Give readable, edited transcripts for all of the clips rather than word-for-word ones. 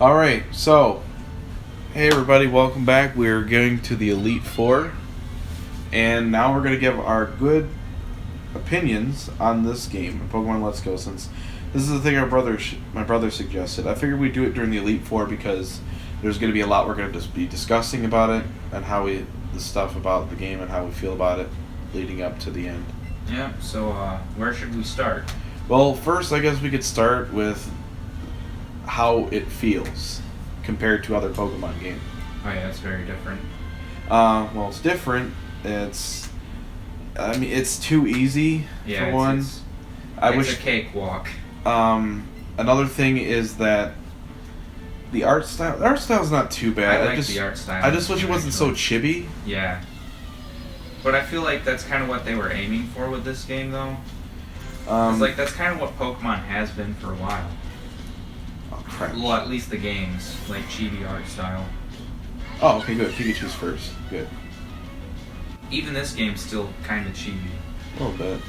Alright, so, hey everybody, welcome back. We're going to the Elite Four, and now we're going to give our good opinions on this game, Pokemon Let's Go, since this is the thing my brother suggested. I figured we'd do it during the Elite Four because there's going to be a lot we're going to just be discussing about it, and the stuff about the game and how we feel about it leading up to the end. Yeah, so where should we start? Well, first I guess we could start with how it feels compared to other Pokemon games. Oh yeah, it's very different. Well, it's different. It's too easy Yeah, for one. It's wish a cakewalk. Another thing is that the art style's not too bad. I like the art style. I just wish it wasn't so chibi. Yeah. But I feel like that's kind of what they were aiming for with this game, though. It's that's kind of what Pokemon has been for a while. Oh crap. Well, at least the games, like chibi art style. Oh, okay, good. Pikachu's first. Good. Even this game's still kind of chibi. A little bit.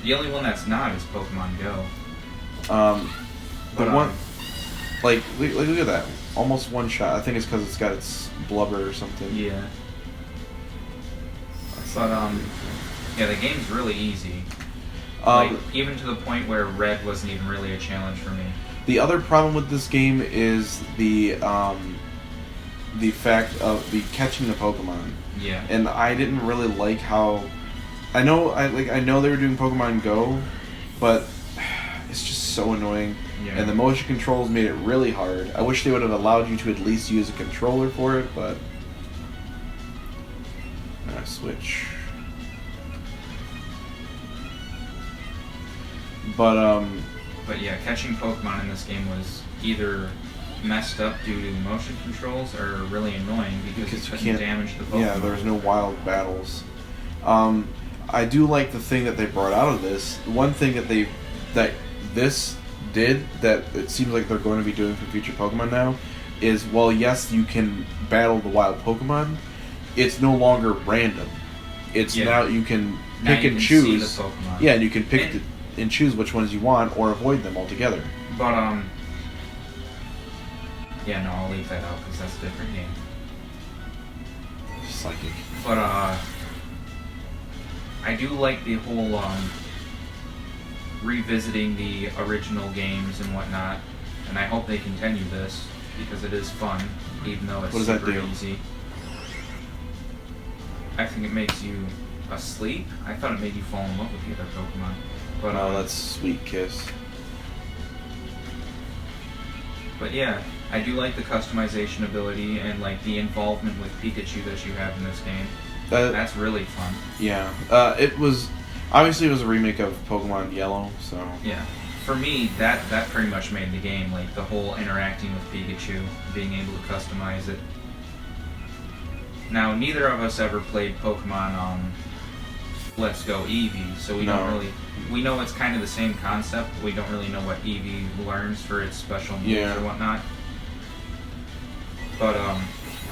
The only one that's not is Pokemon Go. The one, look at that. Almost one shot. I think it's because it's got its blubber or something. Yeah. But yeah, the game's really easy. Even to the point where Red wasn't even really a challenge for me. The other problem with this game is the fact of the catching the Pokemon. Yeah. And I didn't really like how. I know they were doing Pokemon Go, but it's just so annoying. Yeah. And the motion controls made it really hard. I wish they would have allowed you to at least use a controller for it, but. Switch. But yeah, catching Pokemon in this game was either messed up due to motion controls or really annoying because you couldn't damage the Pokemon. Yeah, there was no wild battles. I do like the thing that they brought out of this. One thing that this did that it seems like they're going to be doing for future Pokemon now is, well, yes, you can battle the wild Pokemon. It's no longer random. It's now you can pick and choose. See the Pokemon. Yeah, and you can pick and choose which ones you want or avoid them altogether. But yeah, no, I'll leave that out because that's a different game. Psychic. But I do like the whole revisiting the original games and whatnot, and I hope they continue this because it is fun, even though it's super easy. I think it makes you asleep. I thought it made you fall in love with the other Pokemon. But oh, that's Sweet Kiss. But yeah, I do like the customization ability and like the involvement with Pikachu that you have in this game. That's really fun. Yeah. It was a remake of Pokemon Yellow, so. Yeah. For me, that pretty much made the game, like the whole interacting with Pikachu, being able to customize it. Now, neither of us ever played Pokemon Let's Go Eevee, so we know it's kind of the same concept, but we don't really know what Eevee learns for its special moves or whatnot. But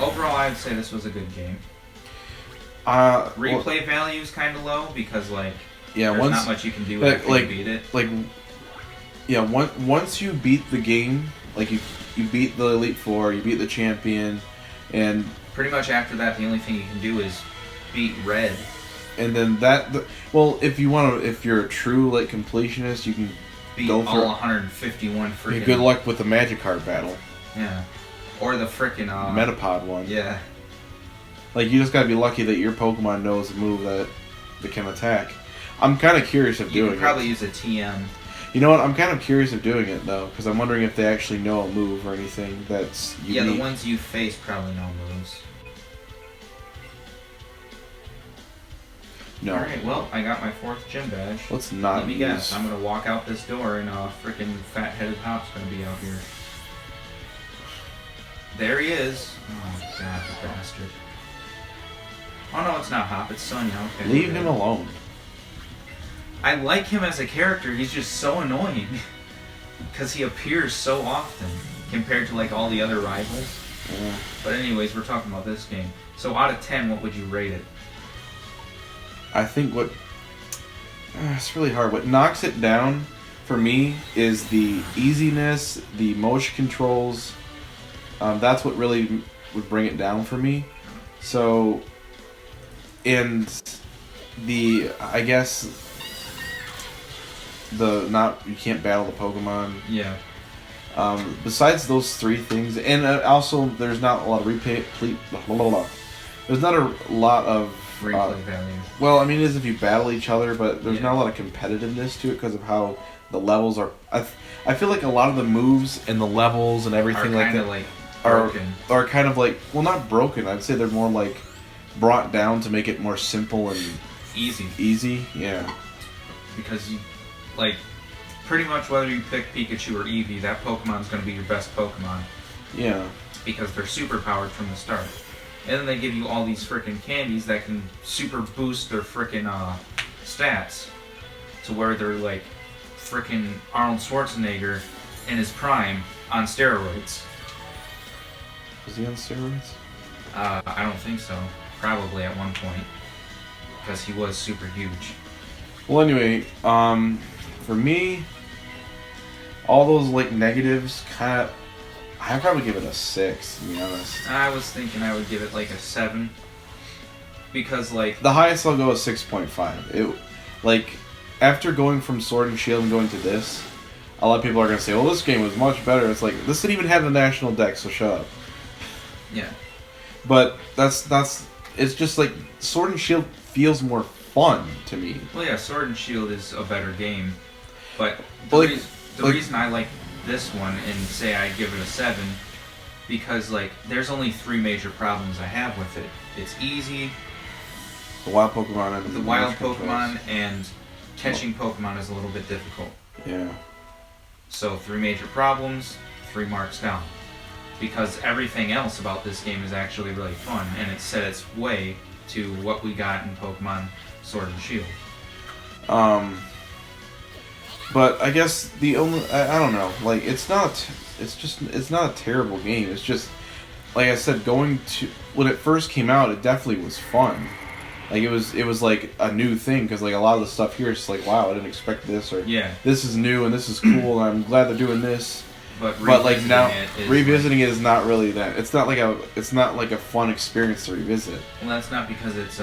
overall, I would say this was a good game. Replay value is kind of low because there's not much you can do after you beat it. Once you beat the game, you beat the Elite Four, you beat the champion, and pretty much after that, the only thing you can do is beat Red. And then if you're a true completionist, you can beat all 151 freaking. Good luck with the Magikarp battle. Yeah, or the freaking Metapod one. Yeah. You just gotta be lucky that your Pokemon knows a move that can attack. I'm kind of curious of doing it. You can probably use a TM. You know what? I'm kind of curious of doing it though, because I'm wondering if they actually know a move or anything that's unique. Yeah, the ones you face probably know moves. No. Alright, well, I got my 4th gym badge. Let's not. Let me guess. I'm gonna walk out this door and a freaking fat-headed Hop's gonna be out here. There he is. Oh god, the bastard. Oh no, it's not Hop, it's Sonya. Okay. Leave him alone. I like him as a character, he's just so annoying. Because he appears so often compared to all the other rivals. Yeah. But anyways, we're talking about this game. So out of 10, what would you rate it? I think it's really hard. What knocks it down for me is the easiness, the motion controls, That's what really would bring it down for me. So, and I guess you can't battle the Pokemon. Yeah. Besides those three things, and also there's not a lot of there's not a lot of replay value. Well, I mean, it is if you battle each other, but there's not a lot of competitiveness to it because of how the levels are. I feel like a lot of the moves and the levels and everything like that are kind of like, well, not broken. I'd say they're more like brought down to make it more simple and easy. Yeah. Because you, like, pretty much whether you pick Pikachu or Eevee, that Pokemon's going to be your best Pokemon. Yeah. Because they're super powered from the start. And then they give you all these frickin' candies that can super boost their frickin' stats to where they're like frickin' Arnold Schwarzenegger in his prime on steroids. Was he on steroids? I don't think so. Probably at one point. Because he was super huge. Well, anyway, for me, all those like negatives kind of, I'd probably give it a 6, to be honest. I was thinking I would give it like a 7. Because like... The highest I'll go is 6.5. It, like, after going from Sword and Shield and going to this, a lot of people are going to say, well, this game was much better. It's like, this didn't even have the National Dex, so shut up. Yeah. But that's it's just like, Sword and Shield feels more fun to me. Well, yeah, Sword and Shield is a better game. But the reason I like this one and say I give it a 7, because like there's only 3 major problems I have with it. It's easy. The wild Pokemon and the wild Pokemon and catching Pokemon is a little bit difficult. Yeah. So 3 major problems, 3 marks down. Because everything else about this game is actually really fun, and it set its way to what we got in Pokemon Sword and Shield. But I guess the only, I don't know, like, it's not a terrible game. It's just, like I said, when it first came out, it definitely was fun. Like, it was like a new thing, because like a lot of the stuff here is like, wow, I didn't expect this, or this is new and this is cool, and I'm glad they're doing this. But like now, revisiting it is not really that. It's not like a fun experience to revisit. Well, that's not because it's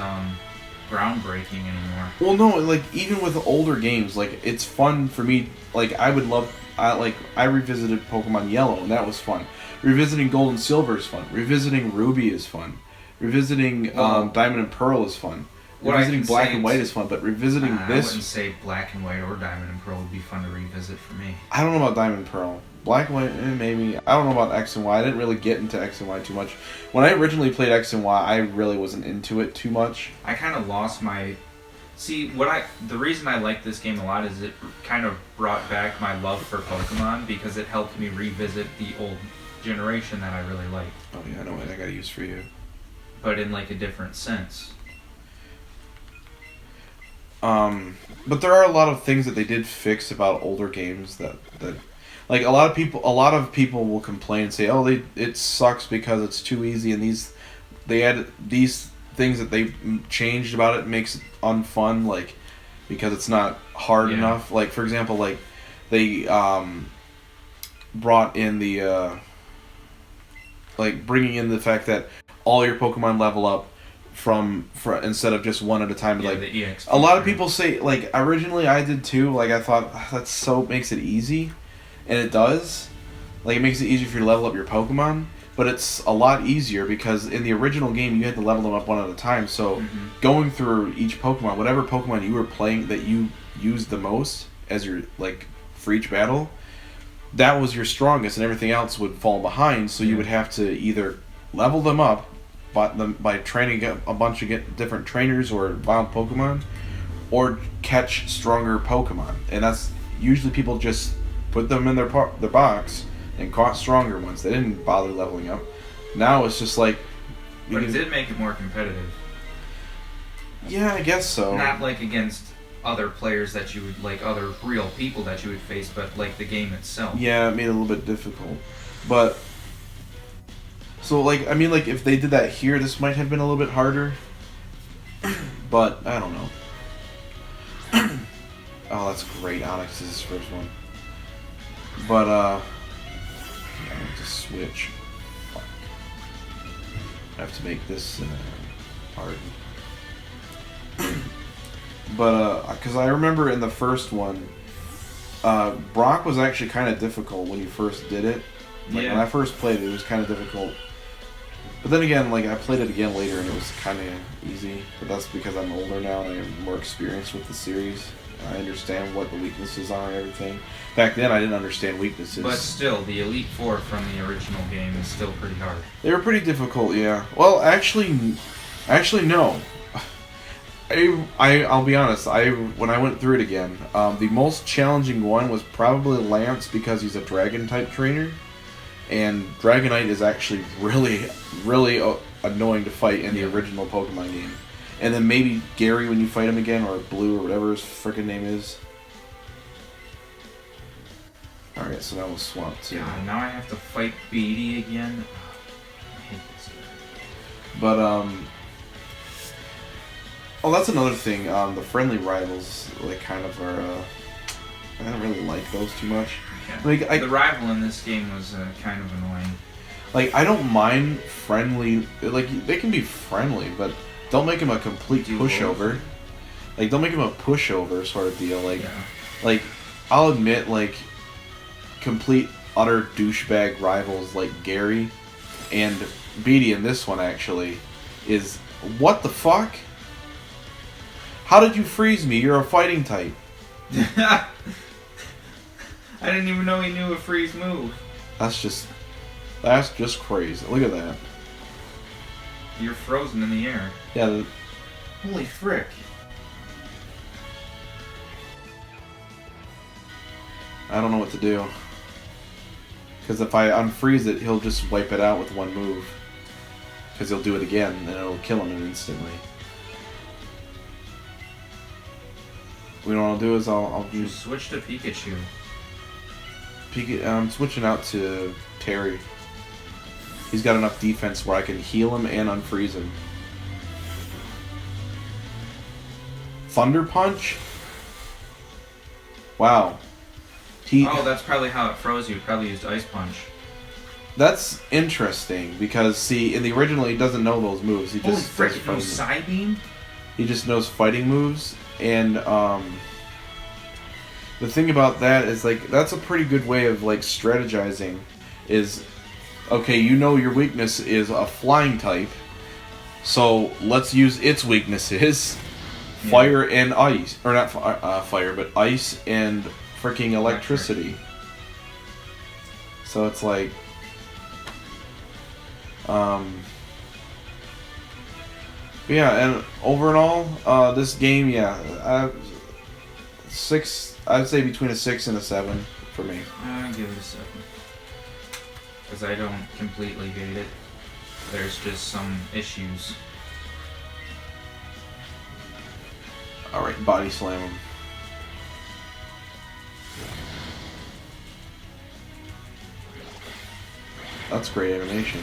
groundbreaking anymore. Well, no, like even with older games, like it's fun for me. Like I revisited Pokemon Yellow and that was fun. Revisiting Gold and Silver is fun. Revisiting Ruby is fun. Revisiting Diamond and Pearl is fun. Revisiting Black and White is fun, but revisiting this... I wouldn't say Black and White or Diamond and Pearl would be fun to revisit for me. I don't know about Diamond and Pearl. Black and White, maybe. I don't know about X and Y. I didn't really get into X and Y too much. When I originally played X and Y, I really wasn't into it too much. I kind of lost my... See, the reason I like this game a lot is it kind of brought back my love for Pokemon, because it helped me revisit the old generation that I really liked. Oh yeah, I know what I gotta use for you. But in like a different sense. But there are a lot of things that they did fix about older games that like a lot of people will complain and say, oh, it sucks because it's too easy, and they added these things that they changed about it makes it unfun, like because it's not hard enough. Like for example, like they brought in the like bringing in the fact that all your Pokemon level up from instead of just one at a time. Yeah, like the EXP a lot of people say, like originally I did too. Like I thought that so makes it easy, and it does. Like it makes it easier for you to level up your Pokemon, but it's a lot easier because in the original game you had to level them up one at a time. So going through each Pokemon, whatever Pokemon you were playing that you used the most as your like for each battle, that was your strongest, and everything else would fall behind. So you would have to either level them up by training a bunch of different trainers or wild Pokemon, or catch stronger Pokemon. And that's usually people just put them in their box and caught stronger ones. They didn't bother leveling up. Now it's just like... But it did make it more competitive. Yeah, I guess so. Not like against other players that you would, like other real people that you would face, but like the game itself. Yeah, it made it a little bit difficult. But... So, like, I mean, like, if they did that here, this might have been a little bit harder. But, I don't know. Oh, that's great. Onyx is his first one. But, yeah, I have to switch. I have to make this hard. But, because I remember in the first one, Brock was actually kind of difficult when you first did it. Like, Yeah. when I first played it, it was kind of difficult. But then again, like, I played it again later and it was kind of easy. But that's because I'm older now and I have more experience with the series. I understand what the weaknesses are and everything. Back then, I didn't understand weaknesses. But still, the Elite Four from the original game is still pretty hard. They were pretty difficult, yeah. Well, actually, no. I'll be honest. When I went through it again, the most challenging one was probably Lance because he's a dragon type trainer, and Dragonite is actually really, really annoying to fight in the original Pokemon game. And then maybe Gary when you fight him again, or Blue, or whatever his frickin' name is. Alright, so now we'll swap to... Yeah, now I have to fight Beatty again. I hate this guy. But, oh, that's another thing. The friendly rivals, like, kind of are, I don't really like those too much. Yeah. Like, the rival in this game was kind of annoying. Like, I don't mind friendly... Like, they can be friendly, but don't make him a complete pushover. Like, don't make him a pushover sort of deal. Like, Yeah. like, I'll admit, like, complete, utter douchebag rivals like Gary and Beatty in this one, actually, is... What the fuck? How did you freeze me? You're a fighting type. I didn't even know he knew a freeze move. That's just crazy. Look at that. You're frozen in the air. Yeah. Holy frick. I don't know what to do. Because if I unfreeze it, he'll just wipe it out with one move. Because he'll do it again, and it'll kill him instantly. What I'll do is I'll You use switch to Pikachu. I'm switching out to Terry. He's got enough defense where I can heal him and unfreeze him. Thunder Punch? Wow. Oh, that's probably how it froze you. Probably used Ice Punch. That's interesting because see, in the original he doesn't know those moves. He Holy just frick, does it knows Psybeam? He just knows fighting moves, and the thing about that is like that's a pretty good way of like strategizing. Is okay, you know your weakness is a flying type, so let's use its weaknesses, fire and ice, or not fire, but ice and freaking electricity. So it's like, yeah, and overall, this game, I'd say between a 6 and a 7 for me. I'll give it a 7. Because I don't completely hate it. There's just some issues. Alright, body slam him. That's great animation.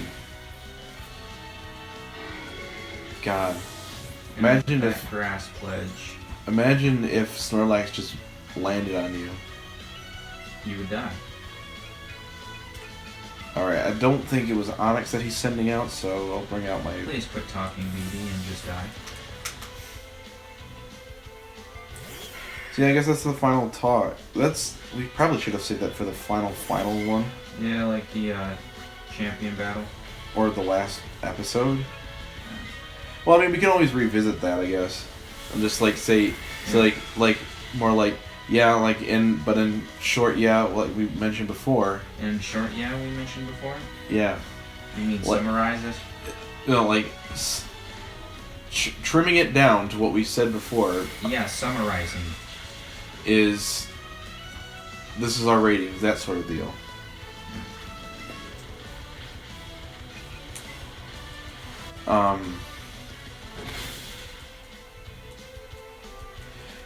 God. Imagine that if grass pledge. Imagine if Snorlax just landed on you. You would die. Alright, I don't think it was Onyx that he's sending out, so I'll bring out my... Please quit talking, BD, and just die. See, I guess that's the final talk. We probably should have saved that for the final one. Yeah, like the champion battle. Or the last episode. Well, I mean, we can always revisit that, I guess. And just like say, like more like, yeah, like but in short, yeah, like we mentioned before. In short, yeah, we mentioned before? Yeah. You mean Like- summarize it? No, like trimming it down to what we said before Yeah, summarizing. is this is our ratings, that sort of deal.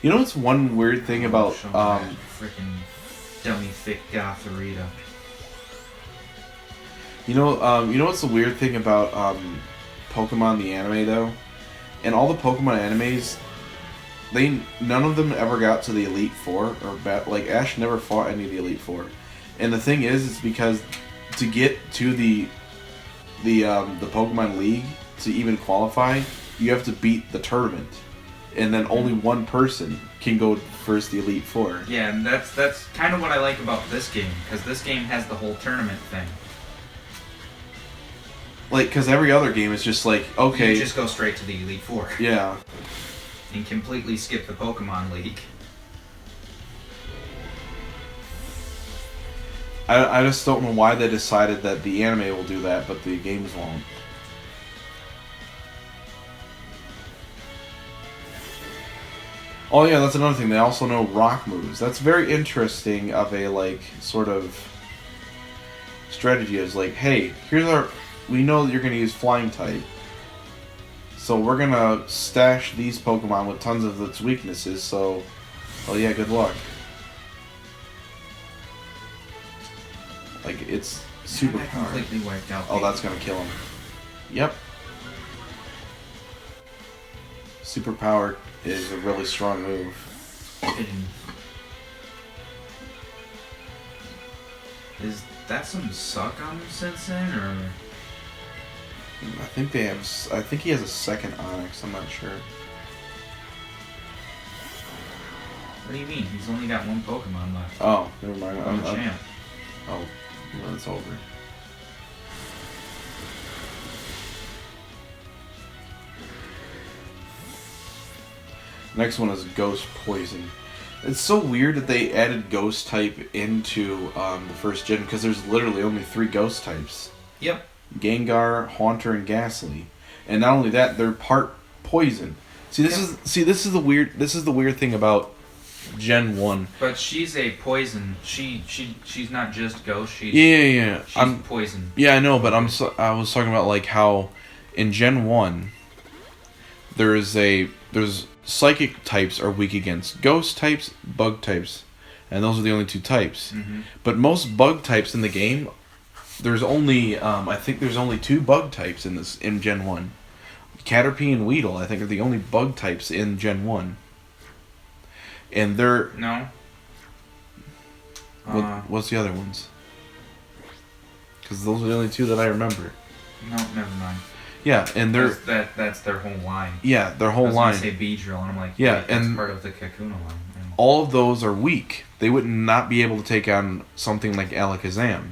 You know what's one weird thing about freaking dummy thick Gotharita. you know what's the weird thing about Pokemon the anime though? In all the Pokemon animes, none of them ever got to the Elite Four, or like Ash never fought any of the Elite Four. And the thing is, it's because to get to the the Pokemon League, to even qualify, you have to beat the tournament, and then only one person can go first the Elite Four. Yeah, and that's kind of what I like about this game, because this game has the whole tournament thing. Like, because every other game is just like, okay, You just go straight to the Elite Four. yeah. And completely skip the Pokemon League. I just don't know why they decided that the anime will do that, but the games won't. Oh yeah, that's another thing. They also know rock moves. That's very interesting of a, like, sort of strategy. Is like, hey, we know that you're going to use flying type. So we're going to stash these Pokemon with tons of its weaknesses, so, well, yeah, good luck. Like, it's super I powered. completely wiped out. Oh, that's going to kill him. Yep. Super powered is a really strong move. Is that some suck on Sensen, or? I think they have. I think he has a second Onyx. I'm not sure. What do you mean? He's only got one Pokemon left. Oh, never mind. One champ. Oh, well, it's over. Next one is Ghost Poison. It's so weird that they added Ghost type into the first gen, because there's literally only 3 Ghost types. Yep. Gengar, Haunter, and Ghastly. And not only that, they're part poison. This is the weird thing about Gen 1. But she's a poison. She's not just ghost. She's She's poison. Yeah, I know, but I was talking about, like, how in Gen 1 there's psychic types are weak against ghost types, bug types, and those are the only 2 types. Mm-hmm. But most bug types in the game, there's only I think there's only 2 bug types in Gen 1. Caterpie and Weedle, I think, are the only bug types in Gen 1. And they're... No. What's the other ones? Because those are the only 2 that I remember. No, never mind. Yeah, and they're... That's their whole line. Yeah, their whole line. I was going to say Beedrill, and I'm like, yeah, that's and part of the Kakuna line. And all of those are weak. They would not be able to take on something like Alakazam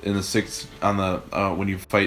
in the 6th, on the when you fight